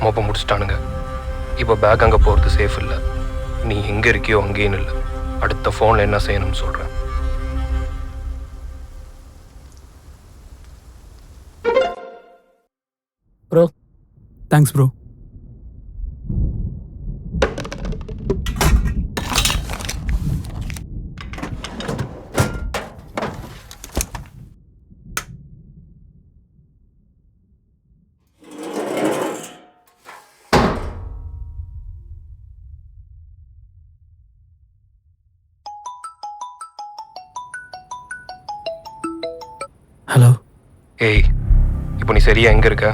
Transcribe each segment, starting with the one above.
மோப்ப முடிச்சிட்டானுங்க. இப்போ பேக் அங்கே போகிறது சேஃப் இல்லை. நீ எங்கே இருக்கியோ அங்கேயும் இல்லை. அடுத்த ஃபோனில் என்ன செய்யணும்னு சொல்கிறேன். Bro thanks bro. ஹலோ. ஏய், இப்போ நீ சரியா எங்கே இருக்க?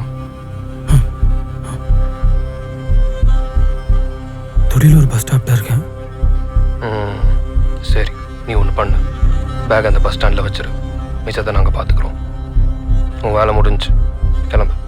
தொழிலூர் பஸ் ஸ்டாப்பில் இருக்கேன். சரி, நீ ஒன்று பண்ணு. பேக் அந்த பஸ் ஸ்டாண்டில் வச்சிரு. மிச்சத்தை நாங்கள் பார்த்துக்குறோம். உன் வேலை முடிஞ்சு கிளம்பு.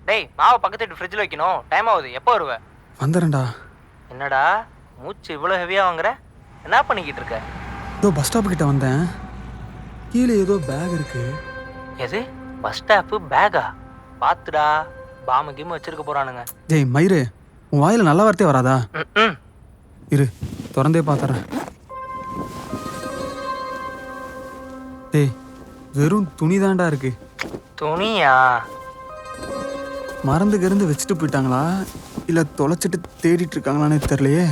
டேய், மாவை பக்கத்து ஃப்ரிட்ஜில் வைக்கணும். டைம் ஆகுது. எப்போ வருவ? வந்துடுறேன்டா. என்னடா மூச்சு இவ்வளோ ஹெவியாக வாங்குற? என்ன பண்ணிக்கிட்டு இருக்க? ஏதோ பஸ் ஸ்டாப் கிட்ட வந்தேன். கீழே ஏதோ பேக் இருக்கு. எது? Bus stop பேகா? பார்த்துடா, பாம கீம வச்சிருக்க போறானுங்க. டேய் மயிறு, உன் வாயில் நல்ல வார்த்தையே வராதா? ம். இரு, திறந்தே பார்த்துறேன். டேய், வெறும் துணி தாண்டா இருக்கு. துணியா? மறந்து கிருந்து வச்சுட்டு போயிட்டாங்களா இல்லை தொலைச்சிட்டு தேடிட்டு இருக்காங்களான்னு தெரியலையே.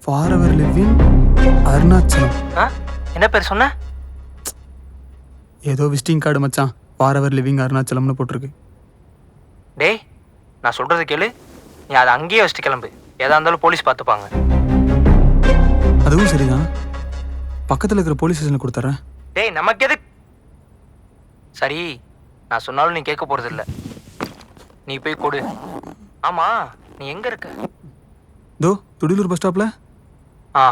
Forever living Arunachalam. என்ன பேர் சொன்ன? ஏதோ விசிட்டிங் கார்டு மச்சான். ஃபாரெவர் லிவிங் அருணாச்சலம்னு போட்டிருக்கு. டேய், நான் சொல்றது கேளு. நீ அதை அங்கேயே வச்சுட்டு கிளம்பு. எதா இருந்தாலும் போலீஸ் பார்த்துப்பாங்க. அதுவும் சரிதான். பக்கத்தில் இருக்கிற போலீஸ் ஸ்டேஷனில் கொடுத்துட்றேன். டேய், நமக்கு எது? சரி, நான் சொன்னாலும் நீ கேட்க போறது இல்லை. நீ போய் கொடு. ஆமா, நீ எங்க இருக்க? தோ துடிலூர் பஸ் ஸ்டாப்ல. ஆ,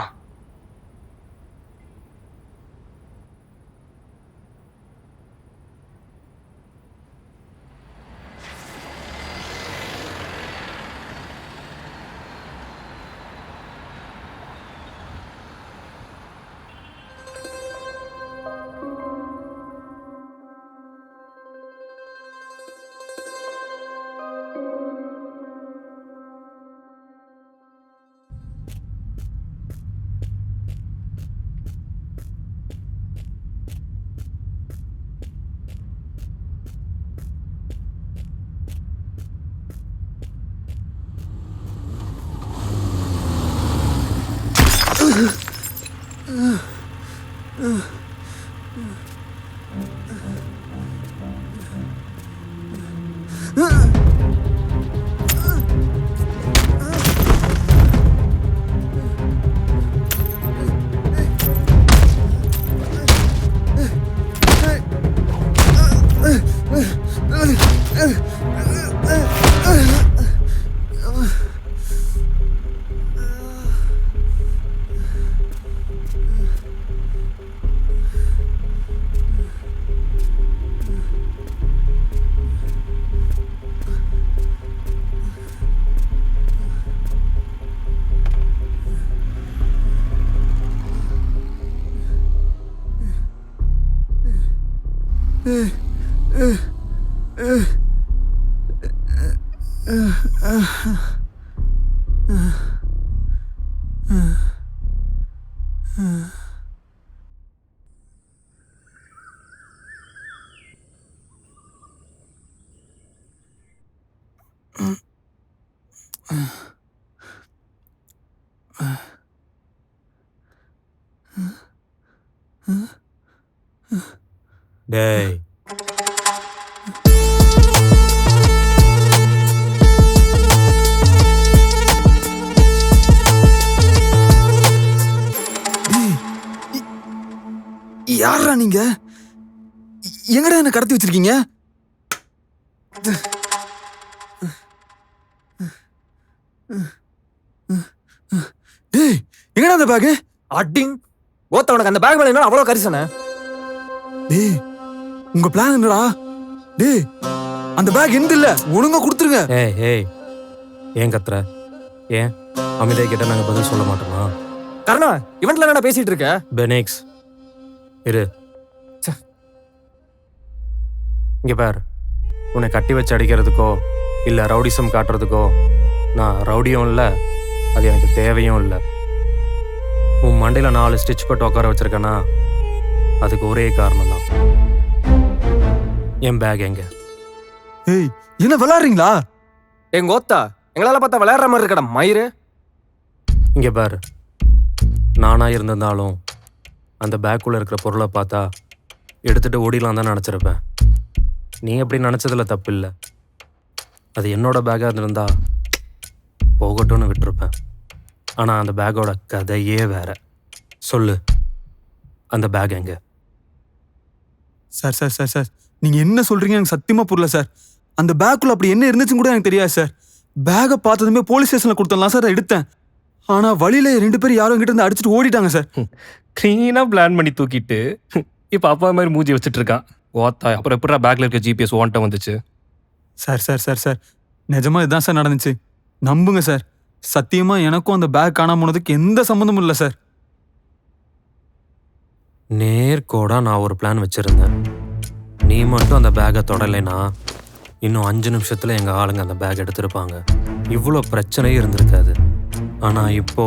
டேய் யாரா நீங்க? எங்கடா என்ன கடத்தி வச்சிருக்கீங்க? டேய் எங்கடா அந்த பேக்? அட்டிங் ஓத்த உனக்கு அந்த பேக் மேல என்ன அவ்வளோ கரிசனை? டேய் உங்க பிளான் என்னடா? டேய் அந்த பேக் எந்த இல்ல, ஒழுங்கா கொடுத்துருங்க. ஏய் ஏய் ஏன் கத்துற? ஏன் அமிதா கிட்ட நாங்க பதில் சொல்ல மாட்டோமா? கர்ணா இவன்ல என்ன பேசிட்டு இருக்க? பெனிக்ஸ் இரு. இங்க பார், உன்னை கட்டி வச்சு அடிக்கிறதுக்கோ இல்லை ரவுடிசம் காட்டுறதுக்கோ நான் ரவுடியும் இல்லை, அது எனக்கு தேவையும் இல்லை. உன் மண்டையில் 4 ஸ்டிச் போட்டு உட்கார வச்சிருக்கேன்னா அதுக்கு ஒரே காரணம் தான். என் பேக் எங்க? ஏய் என்ன விளையாடுறீங்களா? எங்க ஓத்தா எங்களால பார்த்தா விளையாடுற மாதிரி இருக்கடா மயிறு. இங்க பாரு, நானா இருந்திருந்தாலும் அந்த பேக்குள்ள இருக்கிற பொருளை பார்த்தா எடுத்துட்டு ஓடிலாம் தான் நினச்சிருப்பேன். நீ எப்படி நினச்சதுல தப்பு இல்லை. அது என்னோட பேக்காக இருந்திருந்தா போகட்டும்னு விட்டுருப்பேன். ஆனால் அந்த பேக்கோட கதையே வேற. சொல்லு, அந்த பேக் எங்க? சார் சார் சார் சார் நீங்க என்ன சொல்றீங்க எனக்கு சத்தியமா புரியல சார். அந்த பேக்குள்ள அப்படி என்ன இருந்துச்சுன்னு கூட எனக்கு தெரியாது சார். பேக்கை பார்த்ததுமே போலீஸ் ஸ்டேஷன்ல கொடுத்தலாம் சார் எடுத்தேன். ஆனா வழியில 2 பேர் யாரும் கிட்ட இருந்து அடிச்சுட்டு ஓடிட்டாங்க சார். க்ளீனாக பிளான் பண்ணி தூக்கிட்டு இப்போ அப்பா மாதிரி மூஞ்சி வச்சுட்டு இருக்கான். ஓத்தா அப்புறம் எப்படா பேக்கில் இருக்க ஜிபிஎஸ் ஓன்ட்ட வந்துச்சு? சார் சார் சார் சார் நிஜமா இதுதான் சார் நடந்துச்சு. நம்புங்க சார், சத்தியமா எனக்கும் அந்த பேக் காணாம போனதுக்கு எந்த சம்மந்தமும் இல்லை சார். நேர்கோடா நான் ஒரு பிளான் வச்சிருந்தேன். நீ மட்டும் அந்த பேக்கை தொடலைன்னா இன்னும் 5 நிமிஷத்துல எங்க ஆளுங்க அந்த பேக் எடுத்திருப்பாங்க. இவ்வளோ பிரச்சனையும் இருந்திருக்காது. ஆனா இப்போ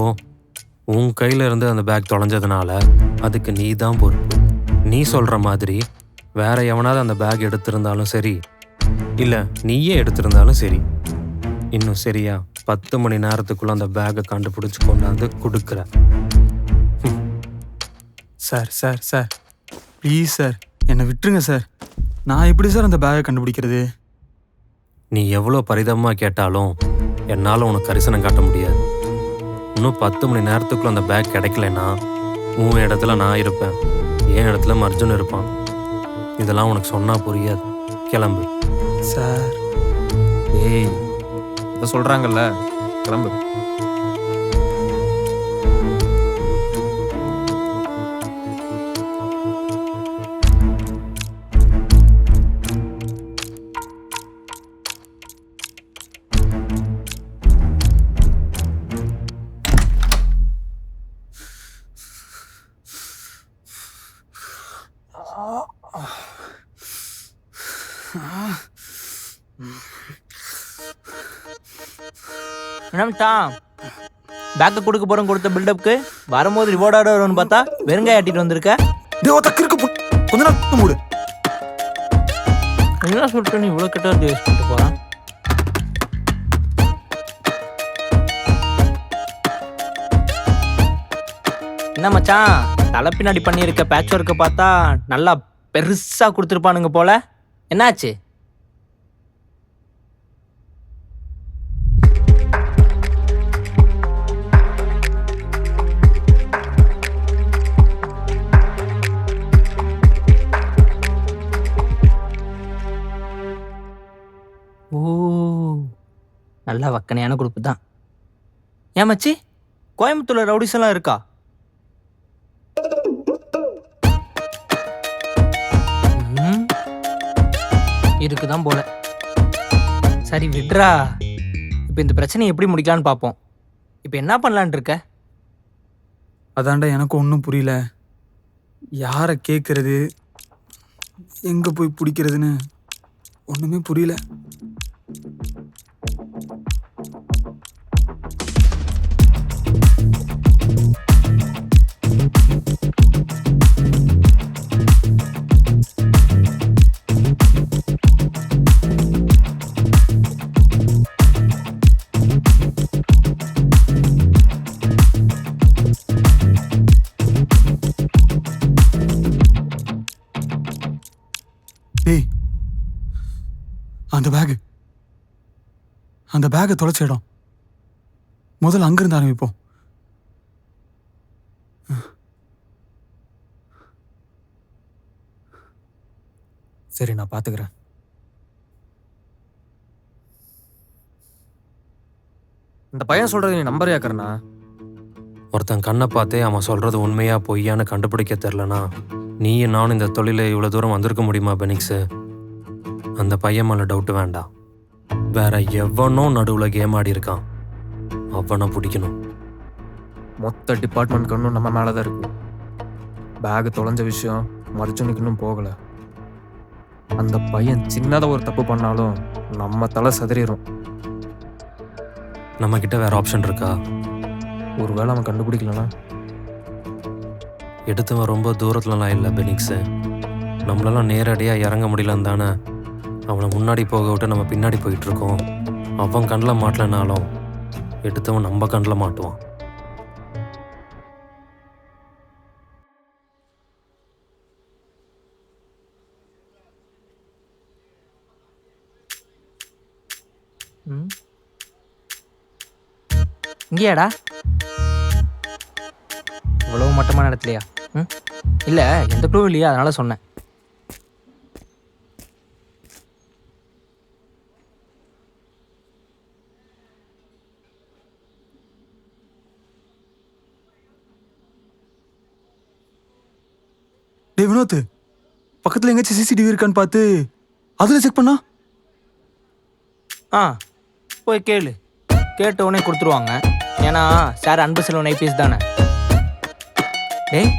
உன் கையில இருந்து அந்த பேக் தொலைஞ்சதுனால அதுக்கு நீ தான் பொறுப்பு. நீ சொல்ற மாதிரி வேற எவனாவது அந்த பேக் எடுத்திருந்தாலும் சரி, இல்ல நீயே எடுத்திருந்தாலும் சரி, இன்னும் சரியா 10 மணி நேரத்துக்குள்ள அந்த பேக்கை கண்டுபிடிச்சு கொண்டாந்து கொடுக்குற. Sir sir sir please sir என்னை விட்டுருங்க சார். நான் எப்படி சார் அந்த பேக்கை கண்டுபிடிக்கிறது? நீ எவ்வளோ பரிதாபமாக கேட்டாலும் என்னால் உனக்கு கரிசனம் காட்ட முடியாது. இன்னும் 10 மணி நேரத்துக்குள்ள அந்த பேக் கிடைக்கலன்னா உன் இடத்துல நான் இருப்பேன், என் இடத்துல அர்ஜுன் இருப்பான். இதெல்லாம் உனக்கு சொன்னா புரியாது. கிளம்பு சார். ஏய், இதை சொல்றாங்கல்ல, கிளம்பு. என்னம்ட்டான் பேக்கை கொடுக்க போகிறோம், கொடுத்த பில்டப்புக்கு வரும்போது ரிவார்டோட வரும்னு பார்த்தா வெறுங்காய் ஆட்டிட்டு வந்திருக்க. கொஞ்ச நேரம் மூடு. என்ன சொல்லிட்டு நீ இவ்வளோ கிட்ட யூஸ் பண்ணிட்டு போகிறான்? என்ன மச்சான் தலை பின்னாடி பண்ணியிருக்க பேட்ச் ஒர்க்கை பார்த்தா நல்லா பெருசாக கொடுத்துருப்பானுங்க போல. என்னாச்சு? ஓ, நல்லா வக்கனையான குரூப்பு தான். ஏன் மச்சி, கோயம்புத்தூர்ல ரவுடிஸ் எல்லாம் இருக்கா? இருக்குதான் போல. சரி விட்ரா, இப்போ இந்த பிரச்சனையை எப்படி முடிக்கலான்னு பார்ப்போம். இப்போ என்ன பண்ணலான் இருக்க? அதாண்டா எனக்கு ஒன்றும் புரியல. யாரை கேட்கறது, எங்கே போய் பிடிக்கிறதுன்னு ஒன்றுமே புரியல. டேய், அந்த பேக்கை தொலைச்ச இடம். முதல்ல அங்கிருந்து ஆரம்பிப்போம். சரி, நான் பார்த்துக்கிறேன். இந்த பையன் சொல்றது நீ நம்பர் ஏக்கறனா? ஒருத்தன் கண்ணை பார்த்தே அவன் சொல்கிறது உண்மையா பொய்யான்னு கண்டுபிடிக்க தெரிலனா நீயும் நானும் இந்த தொழிலை இவ்வளோ தூரம் வந்திருக்க முடியுமா பெனிக்ஸு? அந்த பையன் மேலே டவுட்டு வேண்டாம். வேற எவனோ நடுவில் கேம் ஆடி இருக்கான், அவனை பிடிக்கணும். மொத்த டிபார்ட்மெண்ட் கண்ணும் நம்ம மேலே தான் இருக்கு. பேக் தொலைஞ்ச விஷயம் மர்ஜுனுக்கு இன்னும் போகலை. அந்த பையன் சின்னதாக ஒரு தப்பு பண்ணாலும் நம்ம தலை சதறிடும். நம்மக்கிட்ட வேற ஆப்ஷன் இருக்கா? ஒருவேளை அவன் கண்டுபிடிக்கலனா? எடுத்தவன் ரொம்ப தூரத்துலலாம் இல்லை பெனிக்ஸு. நம்மளெல்லாம் நேரடியாக இறங்க முடியலன்னு தானே அவனை முன்னாடி போக விட்டு நம்ம பின்னாடி போயிட்டுருக்கோம். அவன் கண்ணில் மாட்டலனாலும் எடுத்தவன் நம்ம கண்ணில் மாட்டுவான். இங்கேயாடா? இவ்வளவு மட்டமான இடத்துலையா? இல்லை, எந்த க்ளூ இல்லையா, அதனால சொன்னேன். டே வினோத், பக்கத்தில் எங்கேயாச்சும் சிசிடிவி இருக்கான்னு பார்த்து அதில் செக் பண்ணா? போய் கேளு. கேட்ட உடனே கொடுத்துருவாங்க. ஏன்னா சார் அன்பு செல்வன் ஐபிஎஸ் தானே. டேய்,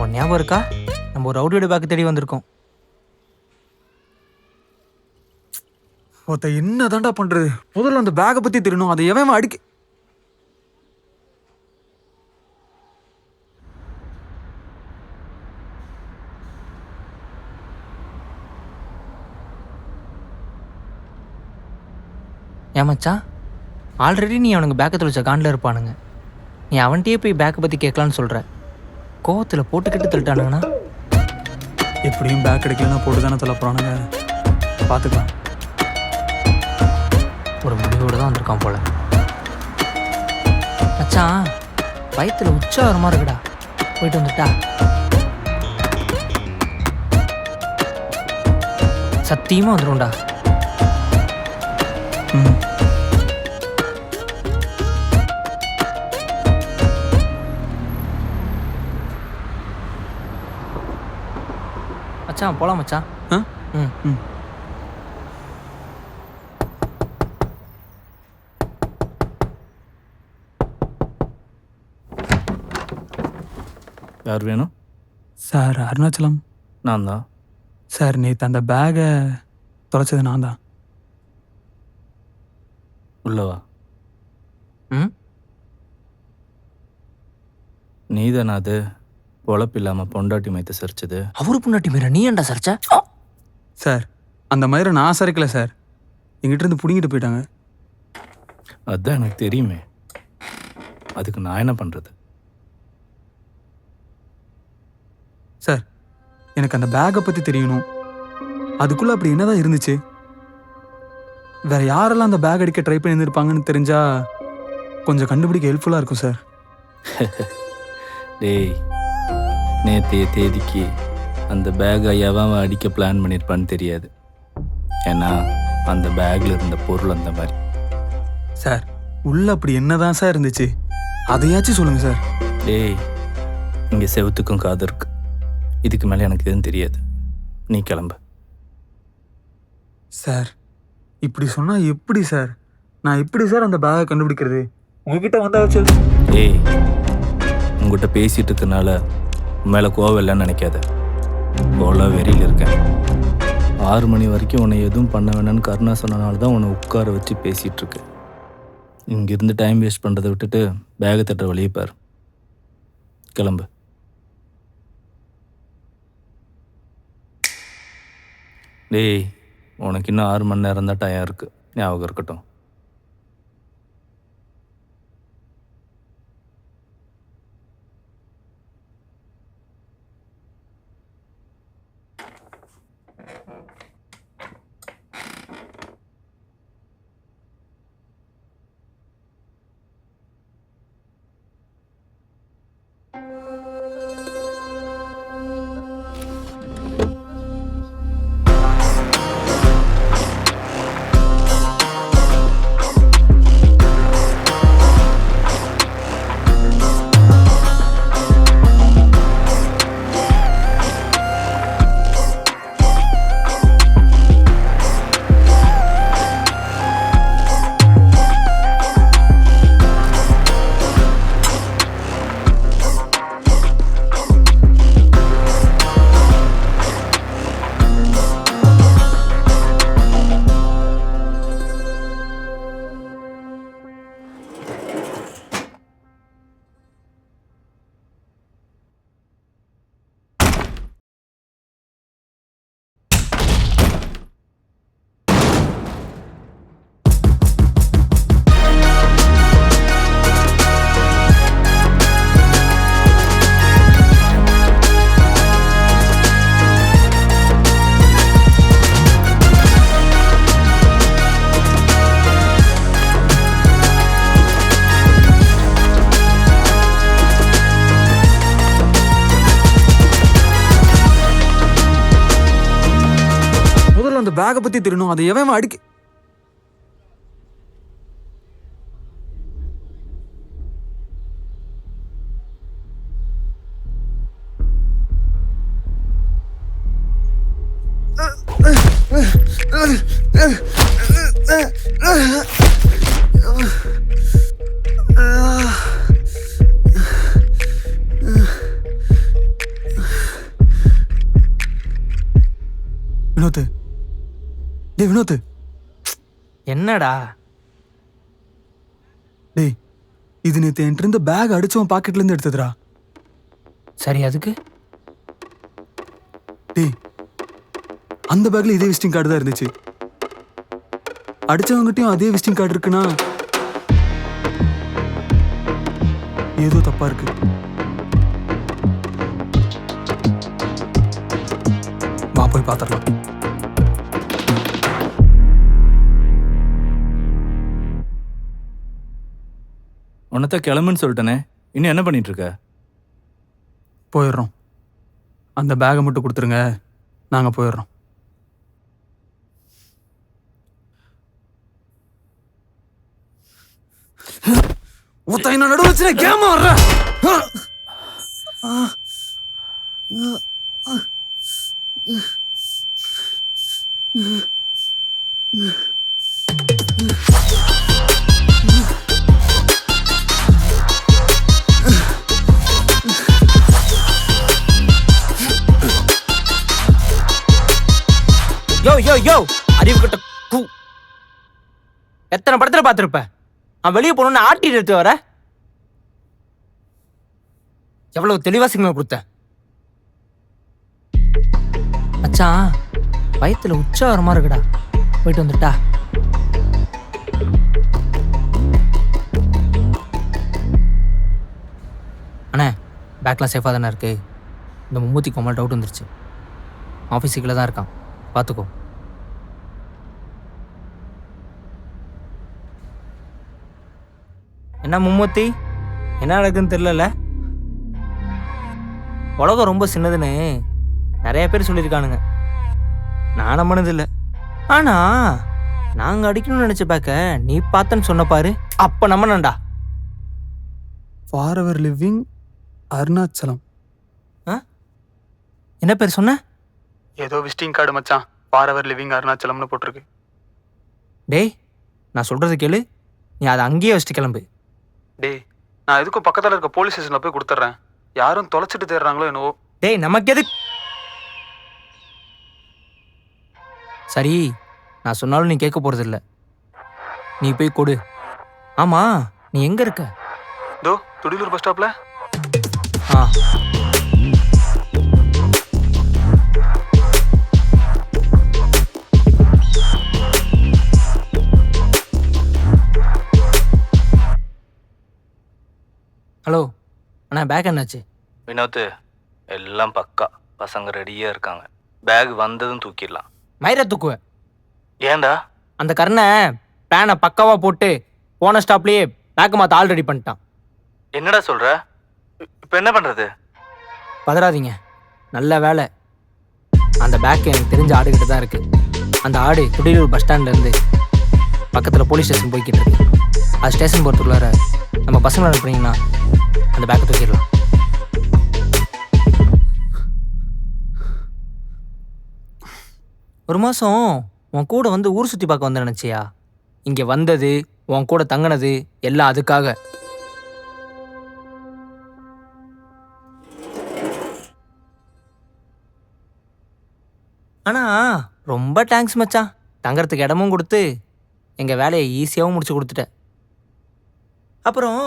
உன் ஞாபகம் இருக்கா? நம்ம ஒரு ரவுடியோட பேக் தேடி வந்திருக்கோம். ஒருத்த என்ன தாண்டா பண்றது? முதல்ல அந்த பேக்கை பத்தி தெரியணும். அதை எவன் அடிக்க ஏமாச்சா, ஆல்ரெடி நீ அவனுக்கு பேக்கை தொலைச்ச காண்டில் இருப்பானுங்க. நீ அவன்கிட்டயே போய் பேக்கை பற்றி கேட்கலான்னு சொல்கிற. கோவத்தில் போட்டுக்கிட்டு தள்ளிட்டானுங்கண்ணா. எப்படியும் பேக் கிடைக்கலன்னா போட்டு தானே தள்ள போறானுங்க. பார்த்துக்கலாம். ஒரு முடிவோடு தான் வந்திருக்கான் போல. மச்சான், வயிற்றுல உற்சாகம் மாதிரி இருக்குடா. போயிட்டு வந்துட்டா? சத்தியமாக வந்துடும்டா. மச்சான் போலாம் மச்சான். யார் வேணும்? சார், அருணாச்சலம். நான் தான். சார், நேற்று அந்த பேகை தொலைச்சது நான் தான். உள்ளவா? நீ தானே அது பொழப்பு இல்லாமல் பொண்டாட்டி மைத்த சரிச்சது? அவரு பொண்டாட்டி மீற நீ ஏன்டா சரிச்ச? சார், அந்த மயிரை நான் சரிக்கல சார். எங்கிட்ட இருந்து பிடிங்கிட்டு போயிட்டாங்க. அதுதான் எனக்கு தெரியுமே. அதுக்கு நான் என்ன பண்ணுறது? சார், எனக்கு அந்த பேக்கை பற்றி தெரியணும். அதுக்குள்ளே அப்படி என்னதான் இருந்துச்சு? வேற யாரெல்லாம் அந்த பேக் அடிக்க ட்ரை பண்ணியிருப்பாங்கன்னு தெரிஞ்சா கொஞ்சம் கண்டுபிடிக்க ஹெல்ப்ஃபுல்லாக இருக்கும் சார். டேய், நேற்றைய தேதிக்கு அந்த பேக்கை எவன் அடிக்க பிளான் பண்ணியிருப்பான்னு தெரியாது. ஏன்னா அந்த பேக்கில் இருந்த பொருள் அந்த மாதிரி. சார், உள்ள அப்படி என்னதான் சார் இருந்துச்சு? அதையாச்சும் சொல்லுங்க சார். டேய், இங்கே செவுத்துக்கும் காது இருக்கு. இதுக்கு மேலே எனக்கு எதுவும் தெரியாது. நீ கிளம்பு. சார், இப்படி சொன்னால் எப்படி சார்? நான் எப்படி சார் அந்த பேக்கை கண்டுபிடிக்கிறது? உங்ககிட்ட வந்தாச்சு. ஏய், உங்ககிட்ட பேசிட்டு இருக்கனால மேலே கோவம் இல்லைன்னு நினைக்காத. கோவம் வெறியில் இருக்கேன். 6 மணி வரைக்கும் உன்னை எதுவும் பண்ண வேணான்னு கருணா சொன்னனால தான் உன்னை உட்கார வச்சு பேசிகிட்டு இருக்கேன். இங்கிருந்து டைம் வேஸ்ட் பண்ணுறதை விட்டுட்டு பேகை தட்டுற வழியை பாரு. கிளம்பு. டேய், உனக்கு இன்னும் 6 மணி நேரம் தான் டைம் இருக்குது, ஞாபகம் இருக்கட்டும். அந்த பேக்கை பத்தி தெரியணும். அதை எவன் அடிக்க வினோத், டேய் வினோத். என்னடா? டேய், இது நேத்து என்கிட்ட இருந்த பேக் அடிச்சவன் பாக்கெட்ல இருந்து எடுத்ததுடா. சரி, அதுக்கு? டேய், அந்த பேக்ல இதே விசிட்டிங் கார்டு தான் இருந்துச்சு. அடிச்சவங்ககிட்டயும் அதே விசிட்டிங் கார்டு இருக்குன்னா ஏதோ தப்பா இருக்கு. வா போய் பாத்திரலாம். உன்னத்த கிளம்புன்னு சொல்லிட்டேனே, இன்னும் என்ன பண்ணிட்டு இருக்க? போயிடுறோம். அந்த பேகை மட்டும் கொடுத்துருங்க, நாங்க போயிடுறோம். ஒத்த நடுவு வச்சு கேம வர்ற. யோ யோ யோ, அறிவு கட்ட பூ. எத்தனை படத்துல பார்த்துருப்ப? நான் வெளியே போகணும்னு ஆட்டிட்டு எடுத்து வர. எவ்வளவு தெளிவா சிக்னல் கொடுத்த மச்சான். வயிற்றுல உச்சாரமா இருக்குடா. போயிட்டு வந்துட்டா. அண்ணே, பேக்லாம் சேஃபாக தானே இருக்கு. இந்த மும்மூத்தி கோமல் டவுட் வந்துருச்சு. ஆஃபீஸுக்குள்ளே தான் இருக்கான், பார்த்துக்கோ. என்ன மும்மூத்தி, என்ன நடக்குன்னு தெரியல. உலகம் ரொம்ப சின்னதுன்னு நிறைய பேர் சொல்லியிருக்கானுங்க. நான் நம்பினதில்லை. ஆனா நாங்க அடிக்கணும்னு நினைச்ச பேக்க நீ பார்த்தன்னு சொன்ன பாரு, அப்ப நம்பனண்டா. Forever living Arunachalam. என்ன பேர் சொன்ன? ஏதோ விசிட்டிங் கார்டு மச்சான், ஃபார் எவர் லிவிங் அருணாச்சலம்னு போட்டிருக்கு. டேய், நான் சொல்றது கேளு, நீ அதை அங்கேயே வச்சுட்டு கிளம்பு. டேய், நான் எதுக்கும் பக்கத்தில் இருக்க போலீஸ் ஸ்டேஷனில் போய் கொடுத்துட்றேன். யாரும் தொலைச்சிட்டு தேடுறாங்களோ என்னவோ. டேய், நமக்கு எது? சரி, நான் சொன்னாலும் நீ கேட்க போறதில்ல. நீ போய் கொடு. ஆமா, நீ எங்க இருக்க? தோ துடிலூர் பஸ் ஸ்டாப்ல. ஆ, ஹலோ அண்ணா, பேக் என்னாச்சு? வினோத், எல்லாம் பக்கா. பசங்க ரெடியாக இருக்காங்க. பேக் வந்ததும் தூக்கிடலாம். மயிரை தூக்குவேன். ஏன்டா? அந்த கருணை பிளானை பக்காவா போட்டு போன ஸ்டாப்லயே பேக் மாற்ற ஆல் ரெடி பண்ணிட்டான். என்னடா சொல்கிற? இப்போ என்ன பண்ணுறது? பதறாதீங்க, நல்ல வேலை. அந்த பேக் எனக்கு தெரிஞ்ச ஆடுகிட்ட தான் இருக்கு. அந்த ஆடு துடிலூர் பஸ் ஸ்டாண்ட்லேருந்து பக்கத்தில் போலீஸ் ஸ்டேஷன் போய்கிட்டு இருக்கு. அது ஸ்டேஷன் போகிறதுக்குள்ளார நம்ம பசங்களை அனுப்புனீங்கன்னா அந்த பேக்கை தூக்கிடலாம். ஒரு மாதம் உன் கூட வந்து ஊர் சுற்றி பார்க்க வந்து நினச்சியா? இங்கே வந்தது, உன் கூட தங்கினது எல்லாம் அதுக்காக. ஆனால் ரொம்ப தேங்க்ஸ் மச்சான். தங்கறதுக்கு இடமும் கொடுத்து எங்கள் வேலையை ஈஸியாகவும் முடிச்சு கொடுத்துட்டேன். அப்புறம்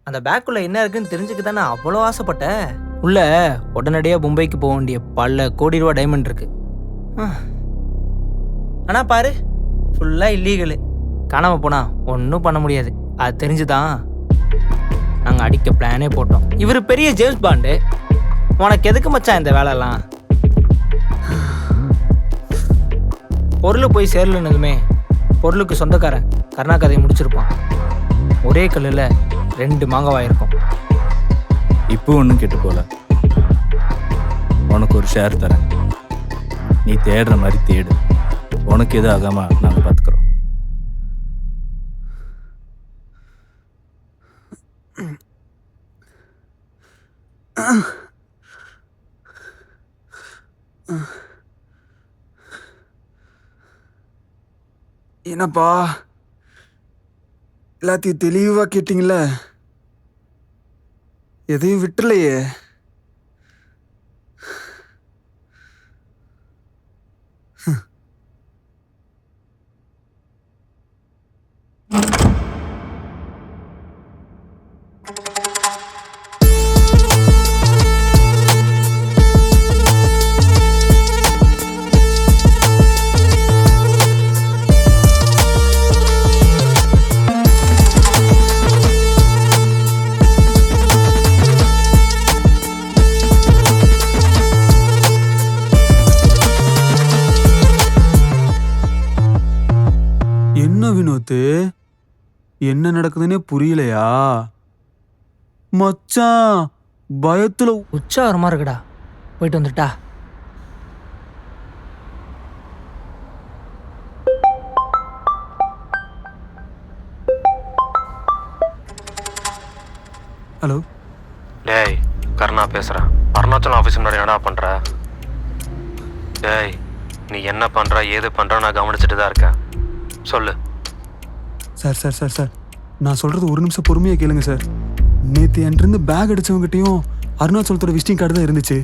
அந்த பேக்குள்ளே என்ன இருக்குன்னு தெரிஞ்சுக்க தானே அவ்வளோ ஆசைப்பட்டேன். உள்ள உடனடியாக மும்பைக்கு போக வேண்டிய பல கோடி ரூபா டைமண்ட் இருக்கு. ஆனால் பாரு, ஃபுல்லாக இல்லீகலு. காணாமல் போனால் ஒன்றும் பண்ண முடியாது. அது தெரிஞ்சுதான் நாங்கள் அடிக்க பிளானே போட்டோம். இவர் பெரிய ஜேம்ஸ் பாண்டு. உனக்கு எதுக்கு மச்சான் இந்த வேலைலாம்? பொருள் போய் சேரலன்னதுமே பொருளுக்கு சொந்தக்காரன் கருணா கதையை முடிச்சிருப்பான். ஒரே கல்லில் 2 மாங்காவாயிருக்கும். இப்போ ஒன்றும் கெட்டு போல. உனக்கு ஒரு ஷேர் தரேன். நீ தேடுற மாதிரி தேடு. உனக்கு எதுவும் ஆகாமல் நாங்கள் பார்த்துக்குறோம். என்னப்பா எல்லாத்தையும் தெளிவா கேட்டீங்களே, எதையும் விட்டுலையே. என்ன வினோத்து, என்ன நடக்குதுன்னே புரியலையா? மச்சான் பயத்துல உற்சாகரமாக இருக்குடா. போயிட்டு வந்துட்டா. ஹலோ. டேய், கருணா பேசுகிறேன். அருணாச்சலம் ஆஃபீஸ் முன்னாடி என்னடா பண்ணுற? டேய், நீ என்ன பண்ணுற ஏது பண்ணுற நான் கவனிச்சுட்டு தான் இருக்கேன். சொல்லு. சார் சார் சார் சார் நான் சொல்கிறது ஒரு நிமிஷம் பொறுமையாக கேளுங்க சார். நேற்று என்கிட்ட பேக் அடித்தவங்ககிட்டையும் அருணாச்சலத்தோட விசிட்டிங் கார்டு தான் இருந்துச்சு.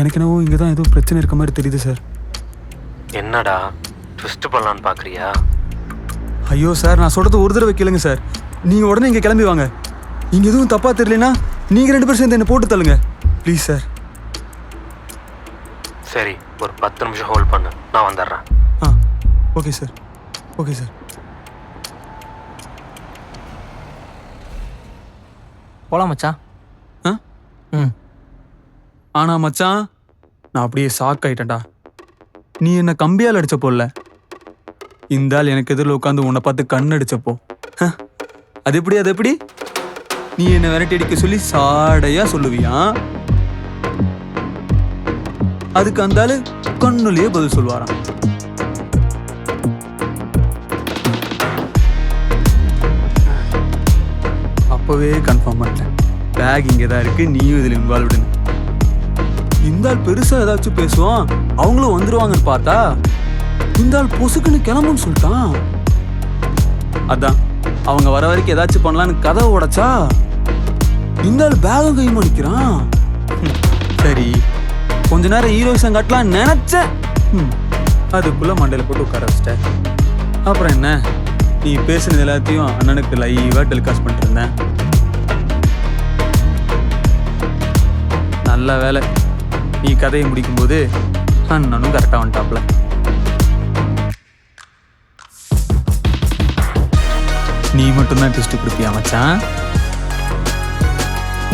எனக்கு என்னவோ இங்கே தான் ஏதோ பிரச்சனை இருக்க மாதிரி தெரியுது சார். என்னடா ட்விஸ்ட் பண்ணலான்னு பார்க்குறியா? ஐயோ சார், நான் சொல்கிறது ஒரு தடவை கேளுங்க சார். நீங்கள் உடனே இங்கே கிளம்பி வாங்க. இங்கே எதுவும் தப்பாக தெரியலனா நீங்கள் 2 பேரும் சேர்ந்து என்னை போட்டு தள்ளுங்க ப்ளீஸ் சார். சரி, ஒரு 10 நிமிஷம் ஹோல்ட் பண்ணு, நான் வந்துடுறேன். ஆ ஓகே சார், ஓகே சார். போகலாம் மச்சான். ஆ ம். ஆனா மச்சான், நான் அப்படியே ஷாக் ஆயிட்டேன்டா. நீ என்ன கம்பியால் அடிச்சப்போல்ல, இந்த ஆள் எனக்கு எதிரில் உட்காந்து உன்னை பார்த்து கண் அடிச்சப்போ, அது எப்படி நீ என்ன விரட்டி அடிக்க சொல்லி சாடையா சொல்லுவியா? அதுக்கு அந்த ஆளு கண்ணுலயே பதில் சொல்லுவாராம். அப்பவே கன்ஃபார்ம் பண்ணிட்டேன், பேக் இங்கே தான் இருக்கு, நீயும் இதில் இன்வால்வ்டுன்னு. இந்த ஆள் பெருசா ஏதாச்சும் பேசுவான், அவங்களும் வந்துருவாங்கன்னு பார்த்தா இந்த ஆள் பொசுக்குன்னு கிளம்புன்னு சொல்லிட்டான். அதான் அவங்க வர வரைக்கும் ஏதாச்சும் பண்ணலான்னு கதவை உடைச்சா இந்த ஆள் பேகம் கைமா நிற்கிறான். சரி, கொஞ்ச நேரம் ஹீரோயிசம் காட்டலாம் நினைச்சேன். அதுக்குள்ள மண்டையில போட்டு உட்கார வச்சிட்டேன். அப்புறம் என்ன, நீ பேசுனது எல்லாத்தையும் அண்ணனுக்கு லைவா டெலிகாஸ்ட் பண்ணிட்டு இருந்தேன். நல்ல வேலை, நீ கதையை முடிக்கும்போது அண்ணனும் கரெக்டாக வந்துட்டாப்ல. நீ மட்டும்தான் ட்விஸ்ட் கொடுப்பியா மச்சான்?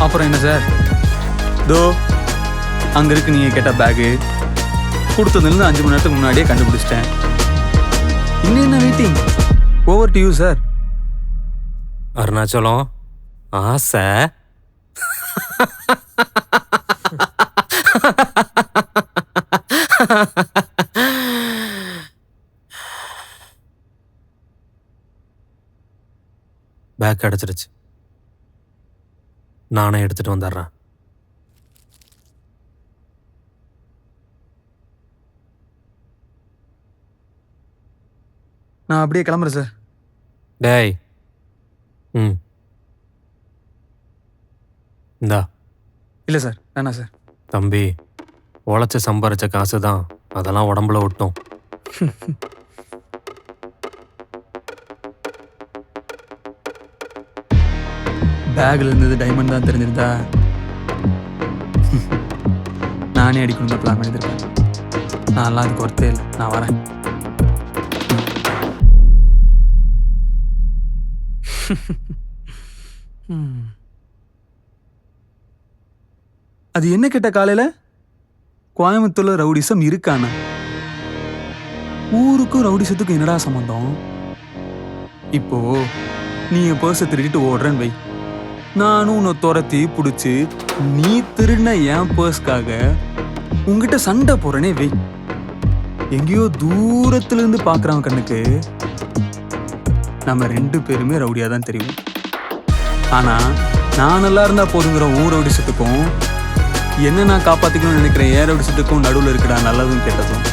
அப்புறம் என்ன சார், தோ அங்கே இருக்கு நீங்கள் கேட்ட பேகு. கொடுத்ததுலேருந்து 5 மணி நேரத்துக்கு முன்னாடியே கண்டுபிடிச்சிட்டேன். இன்னும் என்ன waiting? Over to you sir. Arunachalam ஆசை. பேக் அடைச்சிருச்சு. நானே எடுத்துட்டு வந்துடுறேன். நான் அப்படியே கிளம்புறேன் சார். டேய், இந்தா. இல்லை சார், வேணாம் சார். தம்பி, உழைச்சி சம்பாரிச்ச காசு தான், அதெல்லாம் உடம்புல ஒட்டும். பேக்ல இருந்தது டைமண்ட் தான் தெரிஞ்சிருந்தா நானே அடிக்கணும் தான் பிளான் பண்ணியிருப்பேன். நான்லாம் அதுக்கு ஒர்த்தே இல்லை. நான் வரேன். அது என்ன கேட்ட காலையில கோயம்புத்தூர்ல ரவுடிசம் இருக்கானா? ஊருக்கும் ரவுடிசத்துக்கும் என்னடா சம்பந்தம்? இப்போ நீ என் பர்ஸை திருடிட்டு ஓடுறேன்னு வை, நானும் உன்னை துரத்தி பிடிச்சி நீ திருடின என் பர்ஸ்க்காக உங்ககிட்ட சண்டை போறேனே வை. எங்கேயோ தூரத்துல இருந்து பாக்குறவன் கண்ணுக்கு நம்ம 2 பேருமே ரவுடியா தான் தெரியும். ஆனா நான் நல்லா இருந்தா போதுங்கிற உன் ரவுடிசத்துக்கும் என்ன நான் காப்பாத்திக்கணும்னு நினைக்கிறேன் என் ரவுடிசத்துக்கும் நடுவில் இருக்கிறா நல்லதும் கெட்டதும்.